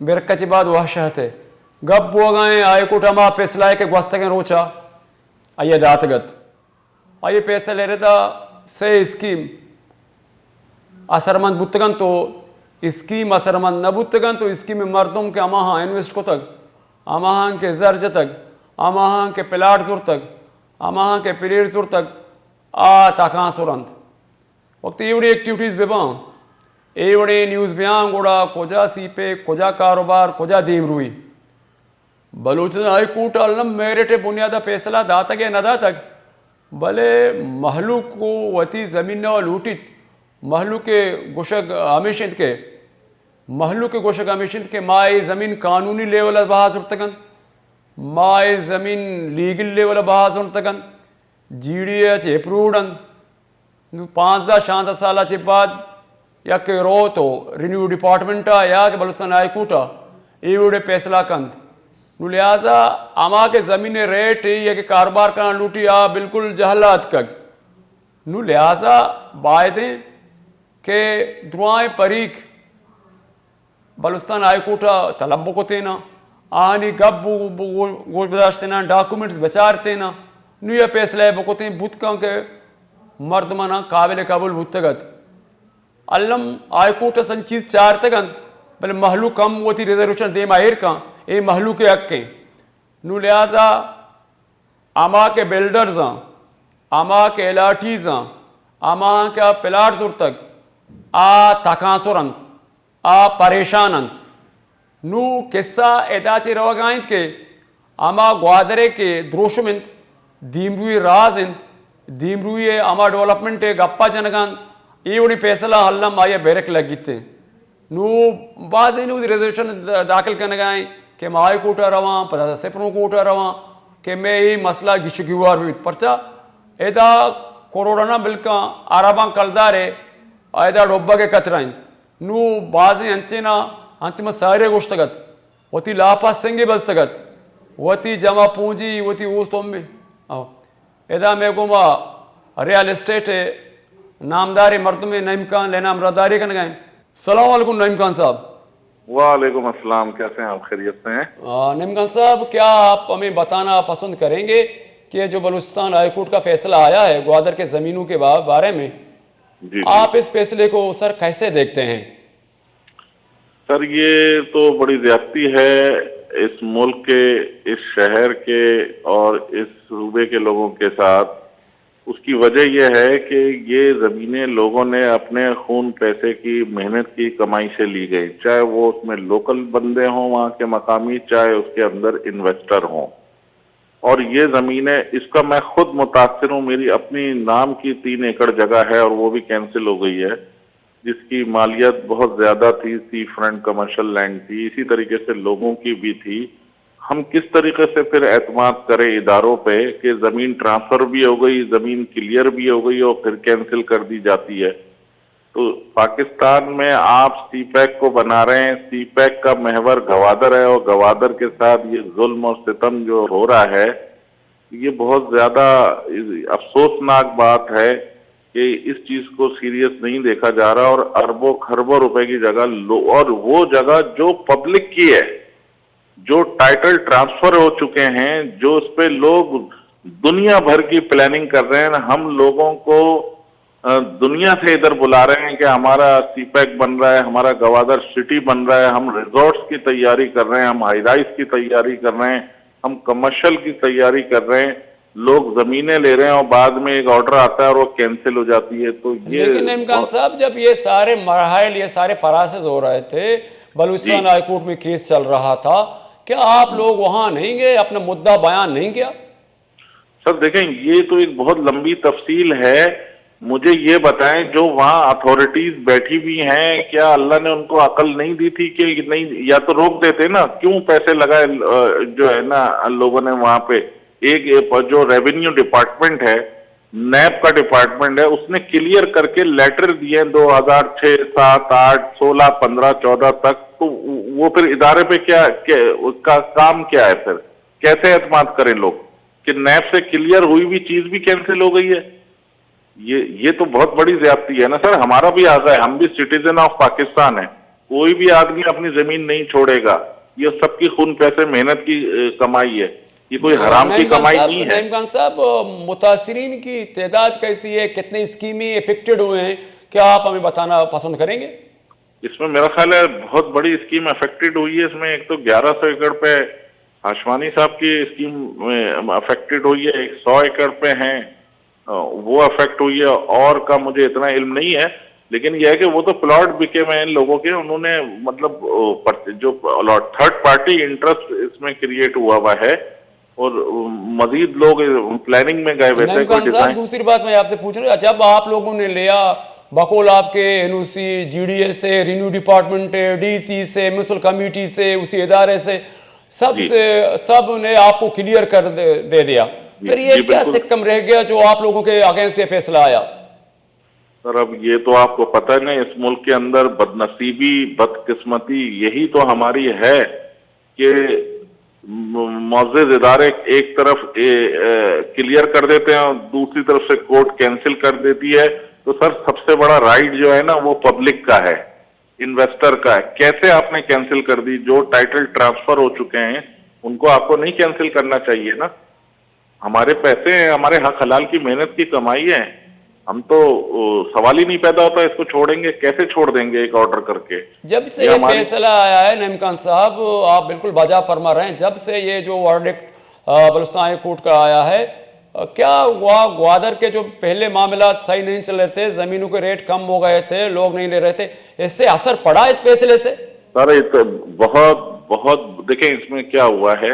बेरकची बाद वहशत है गप बो गए आय कुटमा पेसलाय के ग्वस्तके रोचा आये दातगत आये पैसे ले रहता से स्कीम असरमंद बुतगन तो स्कीम असरमंद न बुतगन तो स्कीम मर्दों के अमाहा इन्वेस्ट को तक अमाहा के जर्ज तक अमाहा के प्लाट सुर तक अमाहा के पीरियड सुर तक आ ताका सुरंत वक्त एवढी एक्टिविटीज बेबा एवढे न्यूज़ बयान गोड़ा कोजा सीपे कोजा कारोबार कोजा दीम रुई बलूचिस्तान हाई कोर्ट अलम मेरिट बुनियादा फैसला दातक न दातक भले महलू को वती ज़मीन लूटित महलू के गोशक हमेशिंद के महलू के गोशक हमेशिंद के माए ज़मीन कानूनी लेवल बहाज उर्तगन माए ज़मीन लीगल लेवल बहाज उर्तगन GDH अप्रूवडन 5-6 साल बाद या के रो तो रिन्यू डिपार्टमेंटा या के बलूचिस्तान हाई कोर्टा एवढे फैसला कंद लिहाजा आमा के ज़मीन रेट या के कारोबार करना लूटी आ बिल्कुल जहलात कग नु लिहाजा बायदे के दुआएं परीख बलूचिस्तान हाई कोर्टा तलब को तेना आनी गब गोश बदाश्त तेना डॉक्यूमेंट्स बचार तेना नु ये फैसला बकोते बुत का के मर्दमाना काबिल काबुल बुतगत अल्लम हाई कोर्ट सन चीज चार तगन भले महलू कम होती रिजर्वेशन दे माहिर का ए महलू के हक के नु लिहाजा आमा के बिल्डर्स आमा के एलाटीज आमा का प्लाट दूर तक आ तकासुरंत आ परेशानंत नु किस्सा एदाची रवागाइंत के आमा ग्वादरे के द्रोशमिंत दीमरुई राजिंत दीमरुई आमा डेवलपमेंट गप्पा जनगान एवढी फैसला हल्लम आये बेरक लगिते नु बाजी नु रिजर्वेशन दाखिल करने गए कि मैं हाई कोर्ट रवा पता सेपनो कोर्ट रवा कि मैं ये मसला गिशु गिवार भी परचा एदा कोरोना बिल का आराबा कलदारे आयदा डोब्बा के कतराइन नु बाजी अंचेना अंच में सारे गोश्तगत वती लापा सेंगे बस्तगत वती जमा पूंजी वती ऊस तो में आओ एदा मैं गुमा रियल एस्टेट नामदारी मर्द में नईम खान लेना अमरदारी करने गए। सलाम वालेकुम नईम खान साहब। वालेकुम अस्सलाम, कैसे हैं आप? खैरियत से हैं? नईम खान साहब, क्या आप हमें बताना पसंद करेंगे कि जो बलूचिस्तान हाई कोर्ट का फैसला आया है ग्वादर के ज़मीनों के बारे में, जी आप इस फैसले को सर कैसे देखते हैं? सर ये तो बड़ी ज्यादती है इस मुल्क के, इस शहर के और इस सूबे के लोगों के साथ। उसकी वजह यह है कि ये ज़मीनें लोगों ने अपने खून पैसे की मेहनत की कमाई से ली गई, चाहे वो उसमें लोकल बंदे हों वहाँ के मकामी, चाहे उसके अंदर इन्वेस्टर हों। और ये ज़मीनें, इसका मैं खुद मुतासिर हूँ, मेरी अपनी नाम की 3 एकड़ जगह है और वो भी कैंसिल हो गई है, जिसकी मालियत बहुत ज़्यादा थी, सी फ्रंट कमर्शियल लैंड थी, इसी तरीके से लोगों की भी थी। हम किस तरीके से फिर एतमाद करें इदारों पे कि ज़मीन ट्रांसफ़र भी हो गई, ज़मीन क्लियर भी हो गई और फिर कैंसिल कर दी जाती है। तो पाकिस्तान में आप सीपैक को बना रहे हैं, सीपैक का महवर गवादर है और गवादर के साथ ये जुल्म और सितम जो हो रहा है, ये बहुत ज़्यादा अफसोसनाक बात है कि इस चीज़ को सीरियस नहीं देखा जा रहा और अरबों खरबों रुपए की जगह और वो जगह जो पब्लिक की है, जो टाइटल ट्रांसफर हो चुके हैं, जो उस पे लोग दुनिया भर की प्लानिंग कर रहे हैं, हम लोगों को दुनिया से इधर बुला रहे हैं कि हमारा सीपैक बन रहा है, हमारा गवादर सिटी बन रहा है, हम रिजॉर्ट्स की तैयारी कर रहे हैं, हम हाई राइज की तैयारी कर रहे हैं, हम कमर्शियल की तैयारी कर रहे हैं, लोग जमीनें ले रहे हैं और बाद में एक ऑर्डर आता है और वो कैंसिल हो जाती है। तो ये लेकिन इमरान साहब, जब ये सारे मरहल, ये सारे प्रोसेस हो रहे थे, बलूचिस्तान हाई कोर्ट में केस चल रहा था, क्या आप लोग वहां नहीं गए, अपना मुद्दा बयान नहीं किया? सर देखें, ये तो एक बहुत लंबी तफसील है। मुझे ये बताएं, जो वहाँ अथॉरिटीज बैठी हुई हैं, क्या अल्लाह ने उनको अकल नहीं दी थी कि नहीं, या तो रोक देते ना, क्यों पैसे लगाए जो है ना लोगों ने वहां पे। एक जो रेवेन्यू डिपार्टमेंट है, नैब का डिपार्टमेंट है, उसने क्लियर करके लेटर दिए 2006, 7, 8, 16, 15, 14 तक। तो वो फिर इदारे पे क्या उसका काम क्या है? फिर कैसे एतमाद करें लोग कि नैब से क्लियर हुई हुई चीज भी कैंसिल हो गई है। ये तो बहुत बड़ी ज्यादती है ना सर। हमारा भी हक है, हम भी सिटीजन ऑफ पाकिस्तान है। कोई भी आदमी अपनी जमीन नहीं छोड़ेगा। ये सबकी खून पैसे मेहनत की कमाई है, ये कोई हराम की कमाई नहीं है। नईम खान साहब, मुतासिरीन की तादाद कैसी है, कितने स्कीमें इफेक्टेड हुए हैं, क्या आप हमें बताना पसंद करेंगे? इसमें मेरा ख्याल है बहुत बड़ी स्कीम अफेक्टेड हुई है। इसमें एक तो 1100 एकड़ पे हाशमानी साहब की स्कीम अफेक्टेड हुई है, 100 एकड़ पे हैं वो अफेक्ट हुई है, और का मुझे इतना इल्म नहीं है। लेकिन यह है कि वो तो प्लॉट बिके हुए हैं इन लोगों के, उन्होंने मतलब जो थर्ड पार्टी इंटरेस्ट इसमें क्रिएट हुआ है, और मजीद लोग प्लानिंग में गए हुए थे। नईम खान साहब, दूसरी बात मैं आपसे पूछ रहा हूँ, जब आप लोगों ने लिया बकौल आपके एनओसी जीडीए से, रेन्यू डिपार्टमेंट, डीसी से, म्यूनिसिपल कमेटी से, उसी इदारे से, सब ने आपको क्लियर कर दे दिया, फिर ये क्या सिक्कम रह गया जो आप लोगों के अगेंस्ट ये फैसला आया? सर अब ये तो आपको पता है ना, इस मुल्क के अंदर बदनसीबी, बदकिस्मती यही तो हमारी है कि मुअज़्ज़ज़ इदारे एक तरफ क्लियर कर देते हैं और दूसरी तरफ से कोर्ट कैंसिल कर देती है। तो सर सबसे बड़ा राइट जो है ना वो पब्लिक का है, इन्वेस्टर का है। कैसे आपने कैंसिल कर दी? जो टाइटल ट्रांसफर हो चुके हैं उनको आपको नहीं कैंसिल करना चाहिए ना। हमारे पैसे हैं, हमारे हक हलाल की मेहनत की कमाई है, हम तो सवाल ही नहीं पैदा होता इसको छोड़ेंगे, कैसे छोड़ देंगे एक ऑर्डर करके। जब से ये फैसला आया है नईम खान साहब, आप बिल्कुल बाजा फरमा रहे हैं, जब से ये जो वर्डिक्ट बलूचिस्तान हाई कोर्ट का आया है, क्या ग्वादर के जो पहले मामला सही नहीं चल रहे थे, जमीनों के रेट कम हो गए थे, लोग नहीं ले रहे थे, इससे असर पड़ा इस फैसले से? सर तो बहुत देखें इसमें क्या हुआ है,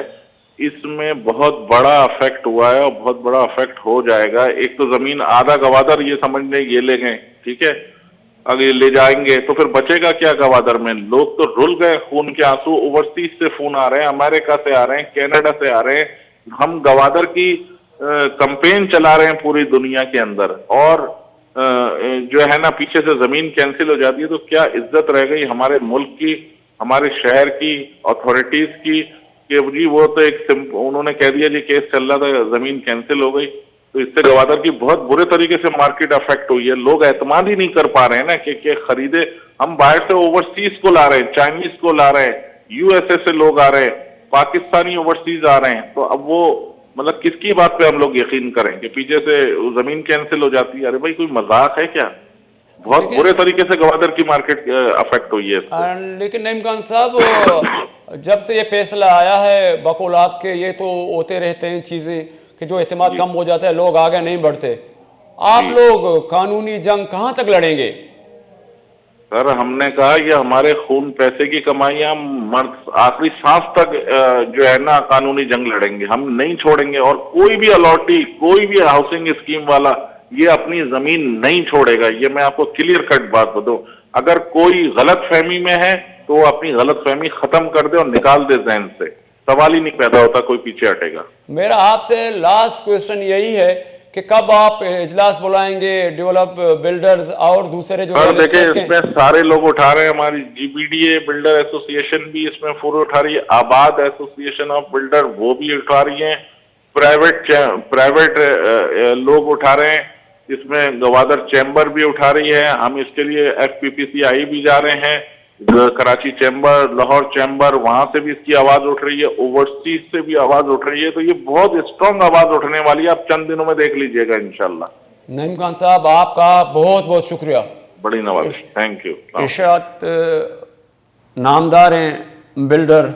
इसमें बहुत बड़ा अफेक्ट हुआ है और बहुत बड़ा अफेक्ट हो जाएगा। एक तो जमीन आधा गवादर ये समझ लें ये ले गए, ठीक है, अगर ले जाएंगे तो फिर बचेगा क्या गवादर में? लोग तो रुल गए, खून के आंसू। ओवरसीज से फोन आ रहे हैं, अमेरिका से आ रहे हैं, कनाडा से आ रहे हैं, हम गवादर की कैंपेन चला रहे हैं पूरी दुनिया के अंदर, और जो है ना पीछे से जमीन कैंसिल हो जाती है तो क्या इज्जत रह गई हमारे मुल्क की, हमारे शहर की, अथॉरिटीज की, कि जी वो तो उन्होंने कह दिया जी केस चल रहा था, जमीन कैंसिल हो गई। तो इससे गवादर की बहुत बुरे तरीके से मार्केट अफेक्ट हुई है। लोग एतमाद ही नहीं कर पा रहे हैं ना कि खरीदे। हम बाहर से ओवरसीज को ला रहे हैं, चाइनीज को ला रहे हैं, यूएसए से लोग आ रहे हैं, पाकिस्तानी ओवरसीज आ रहे हैं, तो अब वो मतलब किसकी बात पे हम लोग यकीन करें कि पीछे से जमीन कैंसिल हो जाती है? अरे भाई कोई मजाक है क्या? बहुत बुरे तरीके से गवादर की मार्केट अफेक्ट हुई है। लेकिन नईम खान साहब, जब से ये फैसला आया है बकौल आपके, ये तो होते रहते हैं चीजें कि जो एतमाद कम हो जाता है, लोग आगे नहीं बढ़ते, आप लोग कानूनी जंग कहां तक लड़ेंगे? सर हमने कहा ये हमारे खून पैसे की कमाई, हम आखिरी सांस तक जो है ना कानूनी जंग लड़ेंगे, हम नहीं छोड़ेंगे। और कोई भी अलॉटी, कोई भी हाउसिंग स्कीम वाला ये अपनी जमीन नहीं छोड़ेगा, ये मैं आपको क्लियर कट बात बताऊं। अगर कोई गलत फहमी में है तो वो अपनी गलत फहमी खत्म कर दे और निकाल दे जहन से, सवाल ही नहीं पैदा होता कोई पीछे हटेगा। मेरा आपसे लास्ट क्वेश्चन यही है कि कब आप इजलास बुलाएंगे डेवलप बिल्डर्स और दूसरे जो देखिए इसमें सारे लोग उठा रहे हैं, हमारी जीबीडीए बिल्डर एसोसिएशन भी इसमें फुर उठा रही है, आबाद एसोसिएशन ऑफ बिल्डर वो भी उठा रही है, प्राइवेट लोग उठा रहे हैं, इसमें गवादर चैम्बर भी उठा रही है, हम इसके लिए FPPCI भी जा रहे हैं, कराची चैम्बर, लाहौर चैम्बर, वहां से भी इसकी आवाज उठ रही है, ओवरसीज से भी आवाज उठ रही है। तो ये बहुत स्ट्रांग आवाज उठने वाली है, आप चंद दिनों में देख लीजिएगा इंशाल्लाह। नईम खान साहब, आपका बहुत बहुत शुक्रिया, बड़ी नवाज़, थैंक यू। इशात नामदार हैं बिल्डर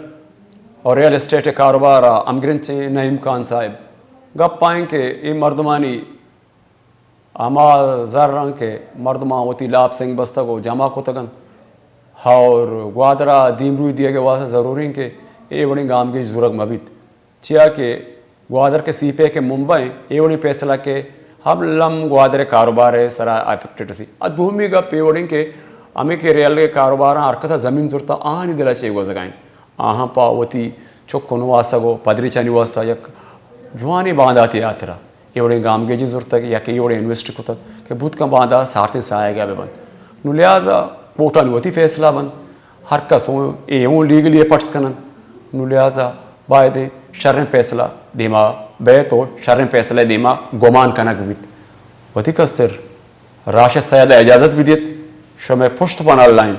और रियल एस्टेट कारोबार अमगरिंच नईम खान साहब गप पाएँ के ये मर्दमानी आमा जर रंग के मर्दमा वती लाभ सिंह बस्ता को जमा को तगन और ग्वादरा दीमरू दिए के वास्ते ज़रूरी के ये बड़ी गाम की ज़रूरत मबित चिया के ग्वादर के सीपे के मुंबई ये बड़ी फैसला के हम लम ग्वादर कारोबार है सरा अफेक्टेड सी अधूमी का पेवड़ी के अमी के रेल के कारोबार अर्कसा ज़मीन ज़रूरत आह नहीं दिला चाहिए वो जगह आह पावती चुक्को नुवासगो पदरी चानी वास्ता यक जुआनी बांधाती यात्रा ये बड़े गाम के जी ज़रूरत है या कि ये बड़े इन्वेस्ट को तक कि बुत का बांधा सारते से आएगा बंद नु लिहाजा कोटा नुवती फैसला बंद हर कसों ये लीगली पट्स कनन नु लिहाजा बायदे शर्म फैसला दिमा बे तो शर्म फैसले दीमा गोमान कनक बित वती कसर राश सयादा इजाज़त भी दित शो में पुष्ट पन लाइन